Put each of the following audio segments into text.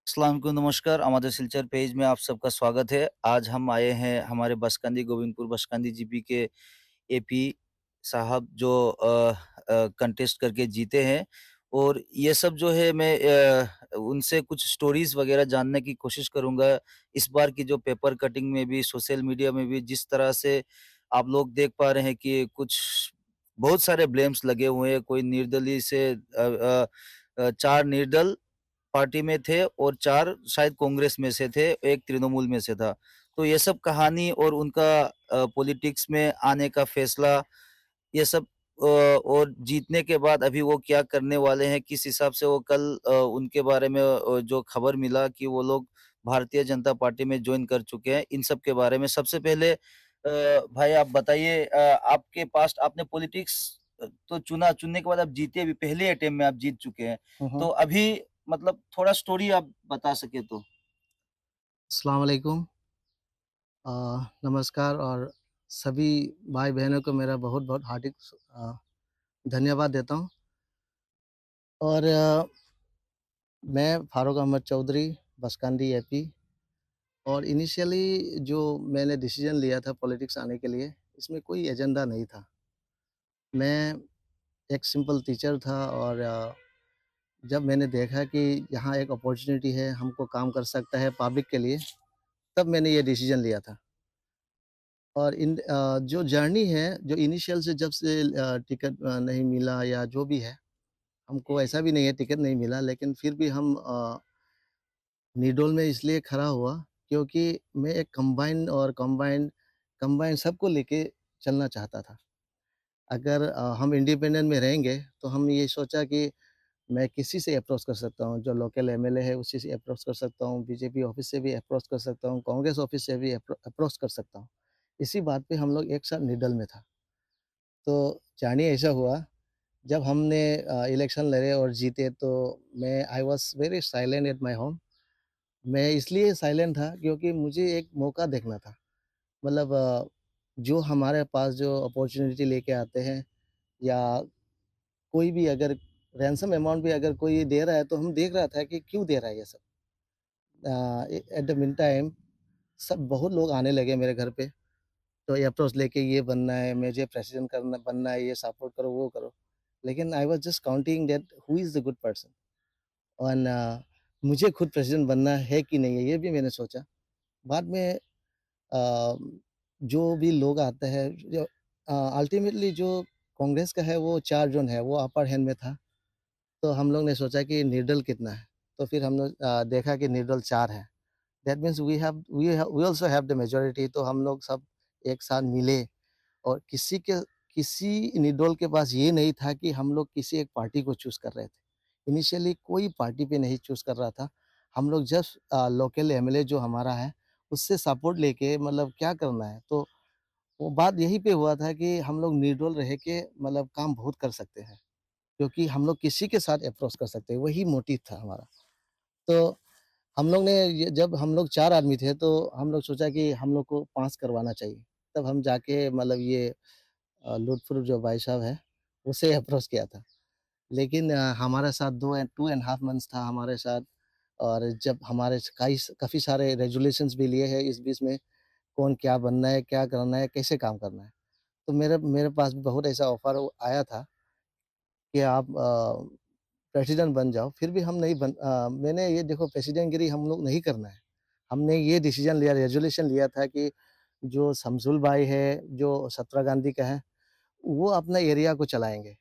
अस्सलाम वालेकुम, नमस्कार। আমাদের सिलचर पेज में आप सबका स्वागत है। आज हम आए हैं हमारे बसकंदी गोविंदपुर बसकंदी जीपी के एपी साहब जो कंटेस्ट करके जीते हैं और ये सब जो है मैं उनसे कुछ स्टोरीज़ वग़ैरह जानने की कोशिश करूँगा। इस बार की जो पेपर कटिंग में भी, सोशल मीडिया में भी जिस तरह से आप लोग देख पा रहे हैं कि कुछ बहुत सारे ब्लेम्स लगे हुए हैं। कोई निर्दलीय से 4 निर्दल पार्टी में थे और 4 शायद कांग्रेस में से थे, 1 तृणमूल में से था। तो ये सब कहानी और उनका पॉलिटिक्स में आने का फैसला, ये सब और जीतने के बाद अभी वो क्या करने वाले हैं, किस हिसाब से वो कल उनके बारे में जो खबर मिला कि वो लोग भारतीय जनता पार्टी में जॉइन कर चुके हैं, इन सब के बारे में सबसे पहले भाई आप बताइए आपके पास्ट आपने पॉलिटिक्स तो चुनने के बाद आप जीते भी, पहले अटेम्प्ट में आप जीत चुके हैं। हुँ, तो हुँ। अभी मतलब थोड़ा स्टोरी आप बता सकें तो? अस्सलाम वालेकुम। अ, नमस्कार और सभी भाई-बहनों को मेरा बहुत-बहुत हार्दिक धन्यवाद देता हूँ और मैं फ़ारूक अहमद चौधरी, बसकांडी एपी और इनिशियली जो मैंने डिसीज़न लिया था पॉलिटिक्स आने के लिए, इसमें कोई एजेंडा नहीं था। मैं एक सिंपल टीचर था और जब मैंने देखा कि यहाँ एक अपॉर्च्युनिटी है, हमको काम कर सकता है पब्लिक के लिए, तब मैंने ये डिसीज़न लिया था। और जो जर्नी है, जो इनिशियल से जब से टिकट नहीं मिला या जो भी है, हमको ऐसा भी नहीं है टिकट नहीं मिला, लेकिन फिर भी हम निडोल में इसलिए खड़ा हुआ क्योंकि मैं एक कंबाइन सबको लेके चलना चाहता था। अगर हम इंडिपेंडेंट में रहेंगे, तो हम ये सोचा कि मैं किसी से अप्रोच कर सकता हूँ, जो लोकल एमएलए है उसी से अप्रोच कर सकता हूँ, बीजेपी ऑफ़िस से भी अप्रोच कर सकता हूँ, कांग्रेस ऑफ़िस से भी अप्रोच कर सकता हूँ। इसी बात पे हम लोग एक साथ निडल में था। तो जानिए ऐसा हुआ, जब हमने इलेक्शन लड़े और जीते तो मैं I was very silent at my home. मैं इसलिए साइलेंट था क्योंकि मुझे एक मौका देखना था। मतलब जो हमारे पास जो अपॉर्च्युनिटी लेके आते हैं या कोई भी अगर रैंसम अमाउंट भी अगर कोई दे रहा है तो हम देख रहा था कि क्यों दे रहा है ये सब। एट द मीन टाइम सब बहुत लोग आने लगे मेरे घर पे, तो ये अप्रोच लेके ये बनना है, मुझे प्रेसिडेंट करना बनना है, ये सपोर्ट करो, वो करो। लेकिन आई was just counting that who is the good person and मुझे खुद प्रेसिडेंट बनना है कि नहीं है, ये भी मैंने सोचा। बाद में अ, जो भी लोग आते हैं जो अल्टीमेटली जो कांग्रेस का है वो 4 जन है, वो अपर हैंड में था। तो हम लोग ने सोचा कि निर्दल कितना है, तो फिर हम लोग देखा कि निर्दल 4 है। That means we also have the majority तो हम लोग सब एक साथ मिले और किसी निर्दल के पास ये नहीं था कि हम लोग किसी एक पार्टी को चूज़ कर रहे थे। इनिशियली कोई पार्टी पे नहीं चूज़ कर रहा था। हम लोग जस्ट लोकल एमएलए जो हमारा है, उससे सपोर्ट लेके मतलब क्या करना है, तो वो बात यहीं पे हुआ था कि हम लोग निर्दल रह के मतलब काम बहुत कर सकते हैं, क्योंकि हम लोग किसी के साथ अप्रोच कर सकते हैं, वही मोटिव था हमारा। तो हम लोग ने ये जब हम लोग 4 आदमी थे, तो हम लोग सोचा कि हम लोग को पास करवाना चाहिए। तब हम जाके मतलब ये लुत्फ़ुर जो भाई साहब हैं, उससे अप्रोच किया था। लेकिन हमारे साथ 2 एंड हाफ मंथ्स था हमारे साथ और जब हमारे काफ़ी सारे रेज़ोल्यूशंस भी लिए हैं इस बीच में, कौन क्या बनना है, क्या करना है, कैसे काम करना है। तो मेरे मेरे पास भी बहुत ऐसा ऑफ़र आया था कि आप प्रेसिडेंट बन जाओ, फिर भी हम नहीं मैंने ये देखो प्रेसिडेंटगिरी हम लोग नहीं करना है। हमने ये डिसीज़न लिया, रेज़ोल्यूशन लिया था कि जो शमसुल भाई है, जो सत्रा गांधी का है, वो अपना एरिया को चलाएँगे।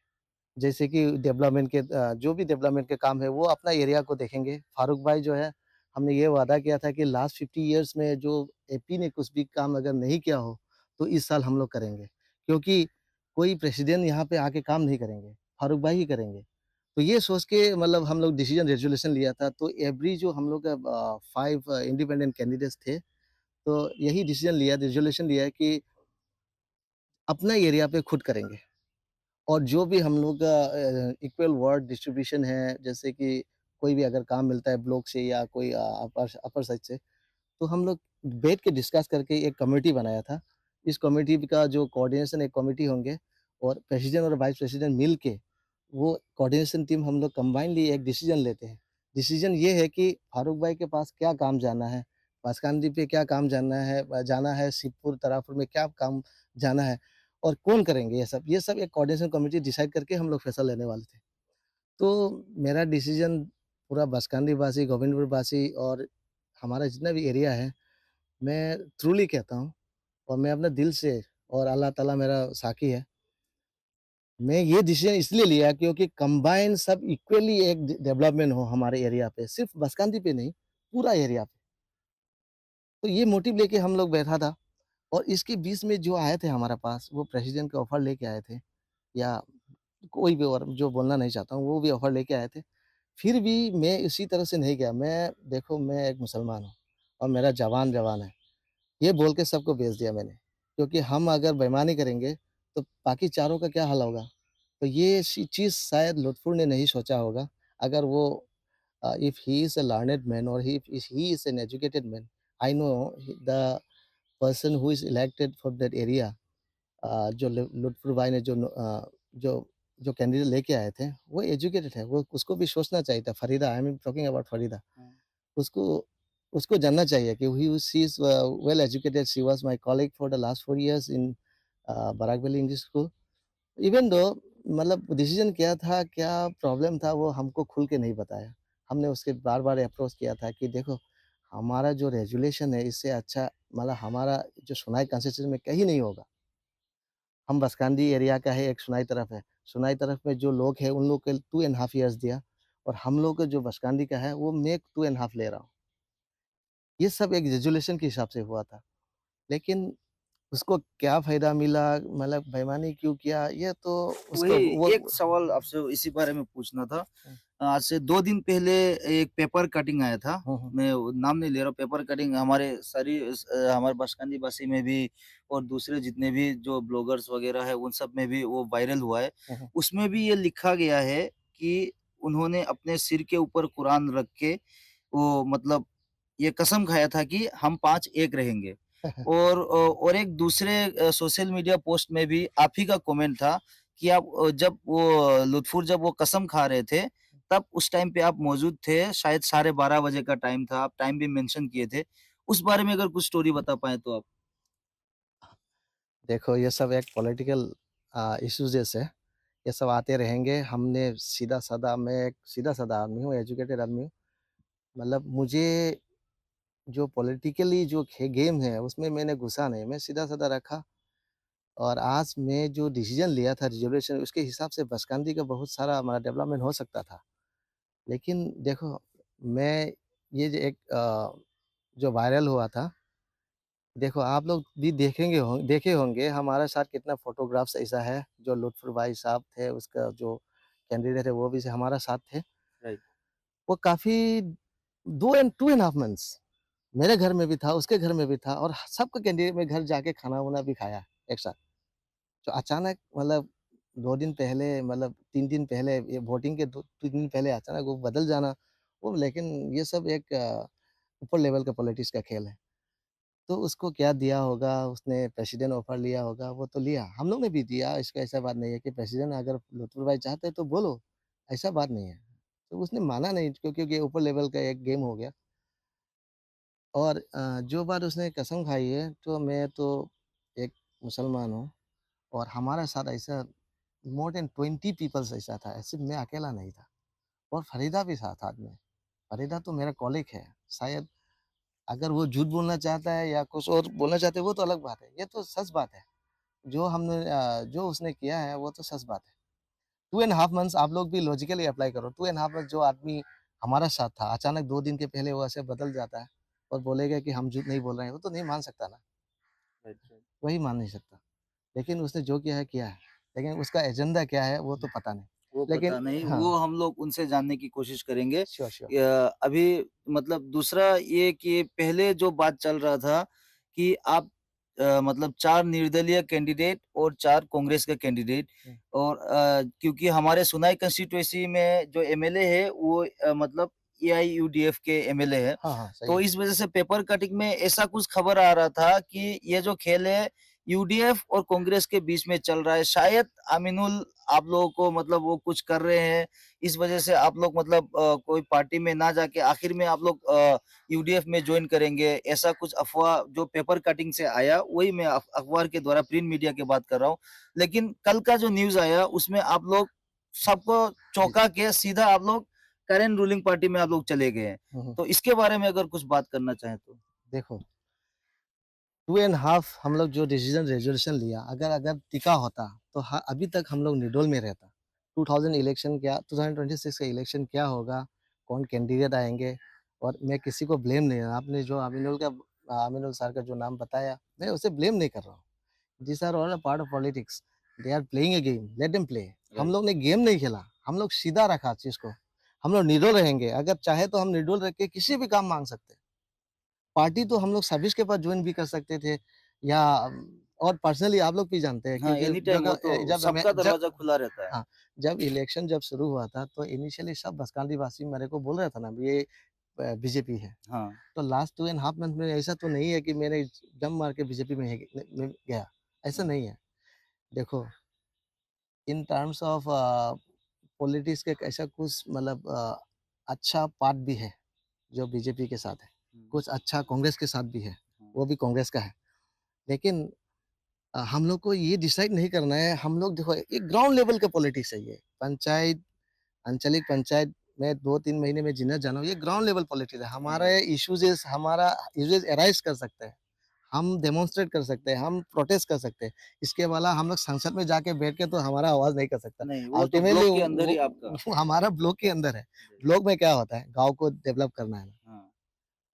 जैसे कि डेवलपमेंट के जो भी डेवलपमेंट के काम है, वो अपना एरिया को देखेंगे। फारूक भाई जो है, हमने ये वादा किया था कि लास्ट 50 इयर्स में जो एपी ने कुछ भी काम अगर नहीं किया हो, तो इस साल हम लोग करेंगे। क्योंकि कोई प्रेसिडेंट यहाँ पे आके काम नहीं करेंगे, फारूक भाई ही करेंगे। तो ये सोच के मतलब हम लोग डिसीजन रेज़ोल्यूशन लिया था, तो एवरी जो हम लोग का 5 इंडिपेंडेंट कैंडिडेट्स थे, तो यही डिसीजन लिया रेज़ोल्यूशन लिया है कि अपना एरिया पे खुद करेंगे। और जो भी हम लोग का इक्वल वर्क डिस्ट्रीब्यूशन है, जैसे कि कोई भी अगर काम मिलता है ब्लॉक से या कोई अपर अपर साइड से, तो हम लोग बैठ के डिस्कस करके एक कमेटी बनाया था। इस कमेटी का जो कोऑर्डिनेशन एक कमेटी होंगे और प्रेसिडेंट और वाइस प्रेसिडेंट मिल के वो कोऑर्डिनेशन टीम हम लोग कंबाइनली एक डिसीजन लेते हैं, डिसीज़न ये है कि फारूक भाई के पास क्या काम जाना है, बांसकांडी पे क्या काम जाना है, शिवपुर, तरापुर में क्या काम जाना है और कौन करेंगे ये सब। ये सब एक कोऑर्डिनेशन कमिटी डिसाइड करके हम लोग फैसला लेने वाले थे। तो मेरा डिसीज़न पूरा बांसकांडी-वासी, गोविंदपुर-वासी और हमारा जितना भी एरिया है, मैं ट्रूली कहता हूँ और मैं अपने दिल से और अल्लाह ताला मेरा साक्षी है, मैं ये डिसीज़न इसलिए लिया क्योंकि कंबाइन सब इक्वली एक डेवलपमेंट हो हमारे एरिया पे, सिर्फ़ बांसकांडी पे नहीं, पूरा एरिया पे। तो ये मोटिव लेके हम लोग बैठा था और इसके बीच में जो आए थे हमारे पास, वो प्रेसिडेंट का ऑफ़र लेके आए थे या कोई भी और जो बोलना नहीं चाहता हूँ, वो भी ऑफ़र लेके आए थे। फिर भी मैं इसी तरह से नहीं गया। मैं देखो मैं एक मुसलमान हूँ और मेरा जवान जवान है। ये बोल के सबको भेज दिया मैंने, क्योंकि हम अगर बेईमानी करेंगे, तो बाकी चारों का क्या हाल होगा? तो ये चीज़ शायद लुत्फ़ुर ने नहीं सोचा होगा। अगर वो if he is a learned man और if he is an educated man, I know the person who is elected for that area, जो लुत्फ़ुर भाई ने जो जो कैंडिडेट लेके आए थे, वो एजुकेटेड है। वो उसको भी सोचना चाहिए था। Farida, I am talking about Farida. उसको उसको जानना चाहिए कि she is well educated, she was my colleague for the last 4 years in Barak valley English school. Even though मतलब डिसीज़न क्या था, क्या प्रॉब्लम था, वो हमको खुल के नहीं बताया। हमने उसके बार-बार अप्रोच किया था कि देखो, हमारा जो रेज़ोल्यूशन है, इससे अच्छा मतलब हमारा जो सुनाई कॉन्स्टिट्यूएंसी में कहीं नहीं होगा। हम बसकांदी एरिया का है, एक सुनाई तरफ है। सुनाई तरफ में जो लोग हैं, उन लोग के 2 एंड हाफ ईयर्स दिया और हम लोग का जो बसकांदी का है, वो मैं 2 एंड हाफ ले रहा हूँ। ये सब एक रेज़ोल्यूशन के हिसाब से हुआ था। लेकिन उसको क्या फ़ायदा मिला, मतलब बेईमानी क्यों किया, ये तो उसका वही वो एक सवाल आपसे इसी बारे में पूछना था। हुँ, आज से 2 दिन पहले एक पेपर कटिंग आया था। हुँ, हुँ, मैं वो नाम नहीं ले रहा हूँ, पेपर कटिंग हमारे बसकंदी बसी में भी और दूसरे जितने भी जो ब्लॉगर्स वगैरह हैं, उन सब में भी वो वायरल हुआ है। हुँ, हुँ। उसमें भी ये लिखा गया है कि उन्होंने अपने सिर के ऊपर कुरान रख के वो मतलब ये कसम खाया था कि हम 5 एक रहेंगे। और एक दूसरे सोशल मीडिया पोस्ट में भी आप ही का कमेंट था कि आप जब वो लुत्फ़ुर जब वो कसम खा रहे थे, तब उस टाइम पे आप मौजूद थे, शायद 12:30 बजे का टाइम था, आप टाइम भी मेंशन किए थे। उस बारे में अगर कुछ स्टोरी बता पाएँ तो आप? देखो ये सब एक पॉलिटिकल इश्यूज़ जैसे ये सब आते रहेंगे। हमने सीधा-साधा मैं एक सीधा-साधा आदमी हूँ, एजुकेटेड आदमी हूँ। मतलब मुझे जो पॉलिटिकली जो खे गेम है, उसमें मैंने घुसा नहीं, मैं सीधा-साधा रखा और आज मैं जो डिसीज़न लिया था रिज़र्वेशन उसके हिसाब से बसकांदी का बहुत सारा हमारा डेवलपमेंट हो सकता था। लेकिन देखो, मैं ये जो एक जो वायरल हुआ था, देखो आप लोग भी देखे होंगे हमारे साथ कितना फ़ोटोग्राफ्स ऐसा है, जो लुत्फ़ुर भाई साहब थे, उसका जो कैंडिडेट है वो भी हमारा साथ थे। राइट। वो काफ़ी 2 एंड हाफ मंथ्स मेरे घर में भी था, उसके घर में भी था और सबके कैंडिडेट में घर जाके खाना-वाना भी खाया एक साथ। तो अचानक मतलब 2 दिन पहले मतलब 3 दिन पहले ये वोटिंग के 2-3 दिन पहले अचानक वो बदल जाना, वो लेकिन ये सब एक ऊपर लेवल का पॉलिटिक्स का खेल है। तो उसको क्या दिया होगा, उसने प्रेसिडेंट ऑफर लिया होगा, वो तो लिया। हम लोग ने भी दिया, इसका ऐसा बात नहीं है कि प्रेसिडेंट अगर लुत्फ़ुर भाई चाहते हैं तो बोलो, ऐसा बात नहीं है। तो उसने माना नहीं क्योंकि ये ऊपर लेवल का एक गेम हो गया और जो बात उसने कसम खाई है, तो मैं तो एक मुसलमान हूँ और हमारे साथ ऐसा मोर देन 20 पीपल्स ऐसा था, सिर्फ़ मैं अकेला नहीं था और फरीदा भी था साथ में। फरीदा तो मेरा कॉलीग है, शायद अगर वो झूठ बोलना चाहता है या कुछ और बोलना चाहते हैं, वो तो अलग बात है। ये तो सच बात है। जो उसने किया है, वो तो सच बात है। 2 एंड हाफ मंथ्स आप लोग भी लॉजिकली अप्लाई करो। 2 एंड हाफ मंथ जो आदमी हमारे साथ था, अचानक 2 दिन के पहले वो ऐसे बदल जाता है और बोलेगा कि हम झूठ नहीं बोल रहे हैं, वो तो नहीं मान सकता ना, राइट, राइट। वही मान नहीं सकता। लेकिन उसने जो किया है, किया है। लेकिन उसका एजेंडा क्या है, वो तो पता नहीं। वो लेकिन पता नहीं, हाँ, वो हम लोग उनसे जानने की कोशिश करेंगे। Sure, sure. अभी मतलब दूसरा ये कि पहले जो बात चल रहा था कि आप मतलब 4 निर्दलीय कैंडिडेट और 4 कांग्रेस के कैंडिडेट हुँ। और क्योंकि हमारे सुनाई कंस्टिट्यूएंसी में जो एमएलए है वो मतलब एआईयूडीएफ के एमएलए है। हाँ, हाँ, सही तो है। इस वज़ह से पेपर कटिंग में ऐसा कुछ खबर आ रहा था कि ये जो खेल है यूडीएफ और कांग्रेस के बीच में चल रहा है। शायद आमिनुल आप लोगों को मतलब वो कुछ कर रहे हैं, इस वजह से आप लोग मतलब कोई पार्टी में ना जाके आखिर में आप लोग यूडीएफ में जॉइन करेंगे, ऐसा कुछ अफ़वाह जो पेपर कटिंग से आया, वही मैं अखबार के द्वारा प्रिंट मीडिया की बात कर रहा हूँ। लेकिन कल का जो न्यूज़ आया, उसमें आप लोग सबको जी। चौंका के सीधा आप लोग करंट रूलिंग पार्टी में आप लोग चले गए हैं। हुँ, हुँ। तो इसके बारे में अगर कुछ बात करना चाहें तो? देखो 2 एंड हाफ हम लोग जो डिसीजन रेज़ोल्यूशन लिया, अगर अगर टिका होता, तो अभी तक हम लोग निर्डोल में रहता। 2000 इलेक्शन क्या 2026 का इलेक्शन क्या होगा, कौन कैंडिडेट आएँगे और मैं किसी को ब्लेम नहीं आपने जो आमिनुल सर का जो नाम बताया, मैं उसे ब्लेम नहीं कर रहा हूँ। These are all a part of politics. They are playing a game, let them play. हम राइट। लोग ने गेम नहीं खेला, हम लोग सीधा रखा चीज़ को। हम लोग निर्डोल रहेंगे, अगर चाहे तो हम निर्डोल रह के किसी भी काम माँग सकते हैं। पार्टी तो हम लोग सर्विस के पास जॉइन भी कर सकते थे या और पर्सनली आप लोग भी जानते हैं हाँ, क्योंकि एनी टाइम वो तो सबका दरवाज़ा खुला रहता है। हाँ, जब इलेक्शन जब शुरू हुआ था तो इनिशियली सब बसकांदी वासी मेरे को बोल रहा था ना ये बीजेपी है। हाँ, तो लास्ट 2 एंड हाफ मंथ में ऐसा तो नहीं है कि मैंने दम मार के बीजेपी में गया, ऐसा हुँ, नहीं है। देखो इन टर्म्स ऑफ पॉलिटिक्स के ऐसा कुछ मतलब अच्छा पार्ट भी है जो बीजेपी के साथ है। हुँ, कुछ अच्छा कांग्रेस के साथ भी है, हुँ, वो भी कांग्रेस का है। लेकिन हम लोग को ये डिसाइड नहीं करना है, हम लोग देखो एक ग्राउंड लेवल का पॉलिटिक्स है ये। पंचायत, आंचलिक पंचायत में 2-3 महीने में जिन्हें जाना, ये ग्राउंड लेवल पॉलिटिक्स है। राइट। हमारा इश्यूज़ अराइज़ कर सकते हैं। हम डेमोंस्ट्रेट कर सकते हैं, हम प्रोटेस्ट कर सकते हैं। इसके अलावा हम लोग संसद में जाके बैठ के तो हमारा आवाज़ नहीं कर सकता। नहीं, वो तो अल्टीमेटली ब्लॉक के अंदर वो ही आपका वो हमारा ब्लॉक के अंदर है। जी, ब्लॉक में क्या होता है, गाँव को डेवलप करना है ना। हाँ,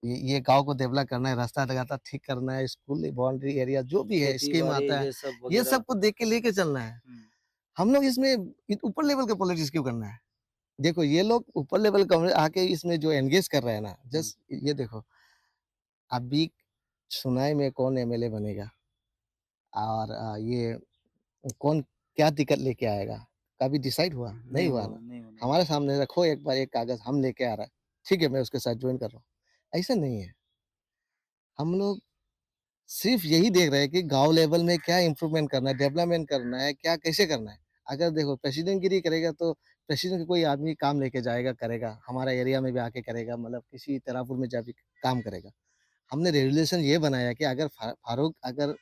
ये गाँव को डेवलप करना है, रास्ता लगातार ठीक करना है, स्कूल बाउंड्री एरिया जो भी है, स्कीम खेती-बाड़ी आता है, ये सब ये वगैरह। सब को देख के लेके चलना है। हुँ, हम लोग इसमें ऊपर लेवल का पॉलिटिक्स क्यों करना है? देखो ये लोग ऊपर लेवल का आके इसमें जो एंगेज कर रहे हैं ना, हुँ, जस्ट ये देखो, अभी सुनाई में कौन एमएलए बनेगा और ये कौन क्या टिकट लेके आएगा? कभी डिसाइड हुआ? नहीं नहीं हुआ हुआ, ना। नहीं होने हमारे वाला। सामने रखो एक बार एक कागज़ हम लेके आ रहा है, ठीक है मैं उसके साथ जॉइन कर रहा हूँ। ऐसा नहीं है। हम लोग सिर्फ़ यही देख रहे हैं कि गाँव लेवल में क्या इम्प्रूवमेंट करना है, डेवलपमेंट करना है, क्या कैसे करना है। अगर देखो प्रेसिडेंटगिरी करेगा तो प्रेसिडेंट का कोई आदमी काम लेके जाएगा, करेगा, हमारा एरिया में भी आके करेगा, मतलब किसी तरापुर में जाके काम करेगा। हमने रेज़ोल्यूशन ये बनाया कि अगर फारूक अगर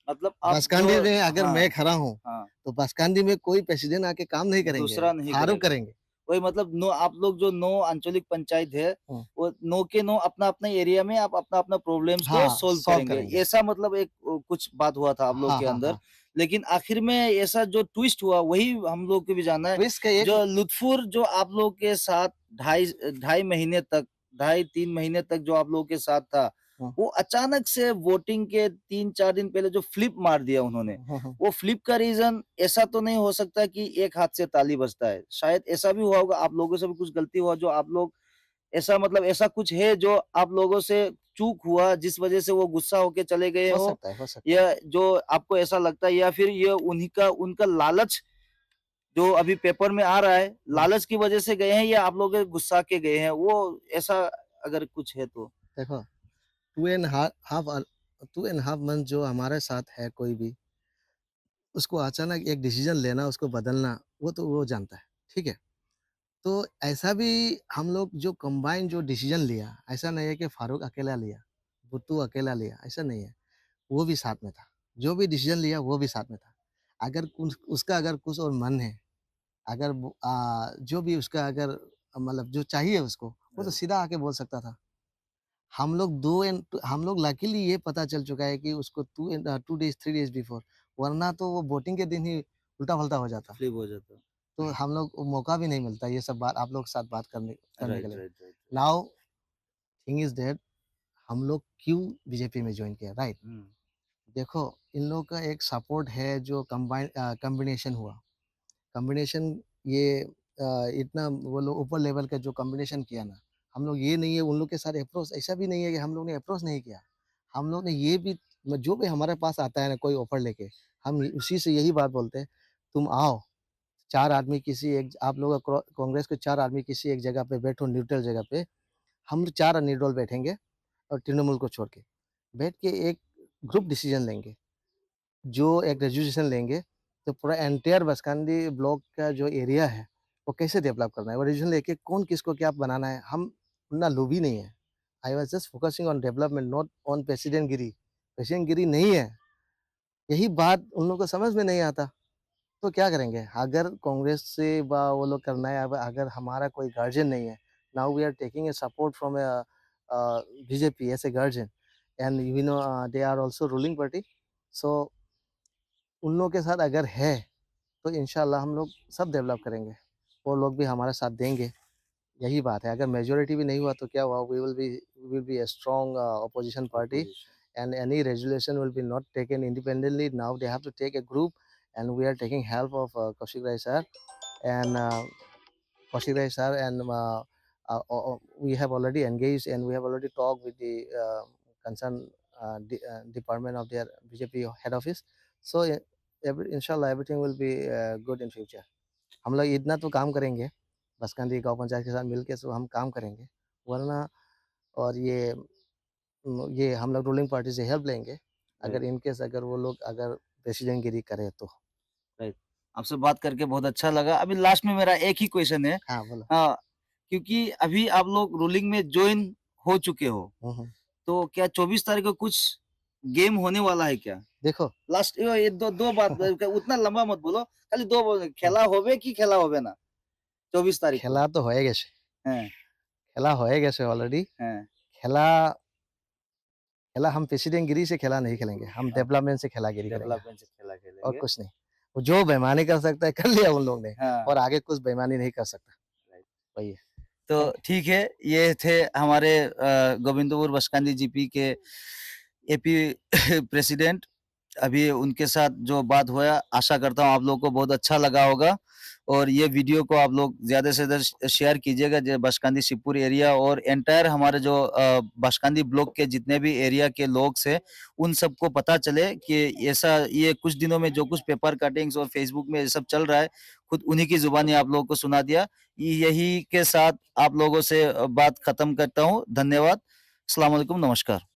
मतलब आप जो बसकांडी में अगर हाँ, मैं खड़ा हूँ, हाँ, तो बसकांडी में कोई प्रेसिडेंट आके काम नहीं करेंगे, दूसरा नहीं फारूक करेगा। करेंगे। वही मतलब 9 आप लोग जो 9 आंचलिक पंचायत है, हुँ, वो 9 के 9 अपना-अपना एरिया में आप अपना-अपना प्रॉब्लम्स को हाँ, सॉल्व सॉल्व करेंगे। करेंगे। ऐसा मतलब एक कुछ बात हुआ था आप लोग हाँ, के हाँ, अंदर। हाँ। लेकिन आखिर में ऐसा जो ट्विस्ट हुआ वही हम लोग को भी जानना है। ट्विस्ट का एक जो लुत्फ़ुर जो आप लोग के साथ ढाई ढाई महीने तक, ढाई 3 महीने तक जो आप लोगों के साथ था, हुँ, वो अचानक से वोटिंग के 3-4 दिन पहले जो फ्लिप मार दिया उन्होंने। हुँ, हुँ। वो फ्लिप का रीज़न ऐसा तो नहीं हो सकता कि एक हाथ से ताली बजता है। शायद ऐसा भी हुआ होगा आप लोगों से भी कुछ गलती हुआ जो आप लोग ऐसा मतलब ऐसा कुछ है जो आप लोगों से चूक हुआ जिस वज़ह से वो गुस्सा होके चले गए हो हो सकता है। या जो आपको ऐसा लगता है या फिर ये उन्हीं का उनका लालच जो अभी पेपर में आ रहा है, हुँ, लालच की वज़ह से गए हैं या आप लोग गुस्सा के गए हैं? वो ऐसा अगर कुछ है तो? देखो 2 एंड हा हाफ 2 एंड हाफ मंथ जो हमारे साथ है कोई भी, उसको अचानक एक डिसीज़न लेना, उसको बदलना, वो जानता है, ठीक है? तो ऐसा भी हम लोग जो कंबाइन जो डिसीज़न लिया, ऐसा नहीं है कि फारूक अकेला लिया, भुट्टू अकेला लिया, ऐसा नहीं है। वो भी साथ में था। जो भी डिसीज़न लिया वो भी साथ में था। अगर कुछ उसका अगर कुछ और मन है, अगर जो भी उसका अगर मतलब जो चाहिए उसको, वो तो राइट, सीधा आके बोल सकता था। हम लोग लकीली ये पता चल चुका है कि उसको 2 डेज़ 3 डेज़ बिफोर वरना तो वो वोटिंग के दिन ही उल्टा-पल्टा हो जाता। फ्लिप हो जाता। तो हम लोग को मौका भी नहीं मिलता ये सब बात आप लोग के साथ बात करने करने के राइट, लिए। Right, right, right. Now thing is that हम लोग क्यों बीजेपी में जॉइन किया, राइट? हुँ, देखो इन लोगों का एक सपोर्ट है जो कॉम्बिनेशन हुआ। कॉम्बिनेशन ये इतना वो लोग ऊपर लेवल का जो कॉम्बिनेशन किया ना, हम लोग ये नहीं है उन लोग के साथ अप्रोच ऐसा भी नहीं है कि हम लोग ने अप्रोच नहीं किया। हम लोग ने ये भी जो भी हमारे पास आता है ना कोई ऑफर लेके, हम उसी से यही बात बोलते हैं, तुम आओ, 4 आदमी किसी एक आप लोग कांग्रेस के 4 आदमी किसी एक जगह पे बैठो न्यूट्रल जगह पे, हम 4 निर्डोल बैठेंगे और तृणमूल को छोड़ के, बैठ के एक ग्रुप डिसीजन लेंगे। जो एक रेज़ोल्यूशन लेंगे, तो पूरा एंटायर बसकांदी ब्लॉक का जो एरिया है, वो कैसे डेवलप करना है, वो रेज़ोल्यूशन लेके कौन किसको क्या बनाना है, हम उतना लोभी नहीं है। I was just focusing on development not on प्रेसिडेंटगिरी। प्रेसिडेंटगिरी नहीं है, यही बात उन लोगों को समझ में नहीं आता, तो क्या करेंगे? अगर कांग्रेस से वो लोग करना है, अब अगर हमारा कोई गार्जियन नहीं है, now we are taking a support from BJP as a guardian and you know they are also ruling party, so उन लोगों के साथ अगर है, तो इंशाल्लाह हम लोग सब डेवलप करेंगे। वो लोग भी हमारा साथ देंगे, यही बात है। अगर मेजॉरिटी भी नहीं हुआ तो क्या हुआ? We will be a strong opposition party and any resolution will be not taken independently. Now they have to take a group and we are taking help of Kaushik Rai sir and Kaushik Rai sir and we have already engaged and we have already talked with the concerned department of their BJP head office. So inshallah everything will be good in future. हम लोग इतना तो काम करेंगे, बसकंदी गाँव पंचायत के साथ मिलके सब हम काम करेंगे, वरना और ये हम लोग रूलिंग पार्टी से हेल्प लेंगे, अगर राइट, इन केस अगर वो लोग अगर प्रेसिडेंटगिरी करे तो। राइट। आपसे बात करके बहुत अच्छा लगा। अभी लास्ट में मेरा एक ही क्वेश्चन है। हाँ, बोलो। क्योंकि अभी आप लोग रूलिंग में जॉइन हो चुके हो, हुँ, हुँ। तो क्या 24 तारीख को कुछ गेम होने वाला है क्या? देखो लास्ट ये 2 बात उतना लंबा मत बोलो, खाली 2 खेला होबे कि खेला होबे ना 24 तारीख को? খেলা তো হয়ে গেছে। হ্যাঁ, খেলা হয়ে গেছে অলরেডি। হ্যাঁ। খেলা खेला हम प्रेसिडेंटगिरी से खेला नहीं खेलेंगे, हम हाँ, डेवलपमेंट से खेलागिरी करेंगे डेवलपमेंट से खेला और खेलेंगे। कुछ नहीं। वो जो बेईमानी कर सकता है कर लिया उन लोग ने हाँ, और आगे कुछ बेईमानी नहीं कर सकता, राइट। वही है। तो थैंक यू। ठीक है, ये थे हमारे गोविंदपुर बसकांदी जीपी के एपी प्रेसिडेंट। अभी उनके साथ जो बात हुआ, आशा करता हूँ आप लोगों को बहुत अच्छा लगा होगा और ये वीडियो को आप लोग ज़्यादा से ज़्यादा शेयर कीजिएगा। जो बसकांदी शिवपुर एरिया और एंटायर हमारे जो बसकांदी ब्लॉक के जितने भी एरिया के लोग हैं, उन सबको पता चले कि ऐसा ये कुछ दिनों में जो कुछ पेपर कटिंग्स और फेसबुक में ये सब चल रहा है, खुद उन्हीं की ज़ुबानी आप लोगों को सुना दिया। यही के साथ आप लोगों से बात खत्म करता हूँ। धन्यवाद। अस्सलाम वालेकुम, नमस्कार।